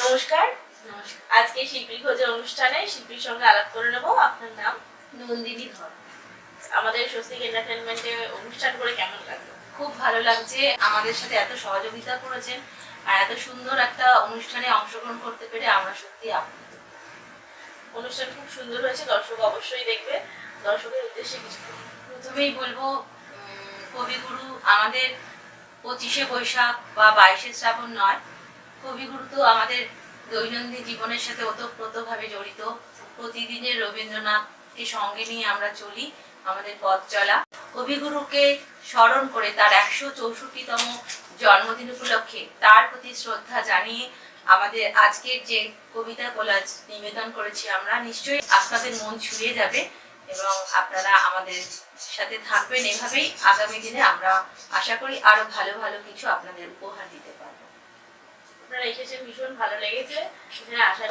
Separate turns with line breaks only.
নমস্কার।
নমস্কার।
আজকে শিল্পী খোঁজের অনুষ্ঠানে শিল্পীর সঙ্গে আলাপ করে নেব। আপনার নাম?
নন্দিনী ধর।
আমাদের স্বস্তিক এন্টারটেনমেন্টে অনুষ্ঠান করে কেমন লাগলো?
খুব ভালো লাগছে, আমাদের সাথে এত সহযোগিতা করেছেন আর এত সুন্দর একটা অনুষ্ঠানে অংশগ্রহণ করতে পেরে আমরা সত্যি আপ্লুত।
অনুষ্ঠান খুব সুন্দর হয়েছে, দর্শক অবশ্যই দেখবে। দর্শকের উদ্দেশ্যে কিছু বলুন।
প্রথমেই বলবো, কবিগুরু আমাদের 25শে বৈশাখ বা 22শে শ্রাবণ নয়, কবিগুরু তো আমাদের দৈনন্দিন জীবনের সাথে ওতপ্রোতভাবে জড়িত। প্রতিদিনের রবীন্দ্রনাথকে সঙ্গে নিয়ে আমরা চলি আমাদের পথ চলা। কবিগুরুকে স্মরণ করে তার 164তম জন্মদিন উপলক্ষে তার প্রতি শ্রদ্ধা জানিয়ে আমাদের আজকের যে কবিতা কোলাজ নিবেদন করেছি আমরা, নিশ্চয়ই আপনাদের মন ছুঁয়ে যাবে এবং আপনারা আমাদের সাথে থাকবেন। এভাবেই আগামী দিনে আমরা আশা করি আরো ভালো ভালো কিছু আপনাদের উপহার দিতে পারবো।
আপনারা এসেছেন, ভীষণ ভালো লেগেছে। এখানে আসার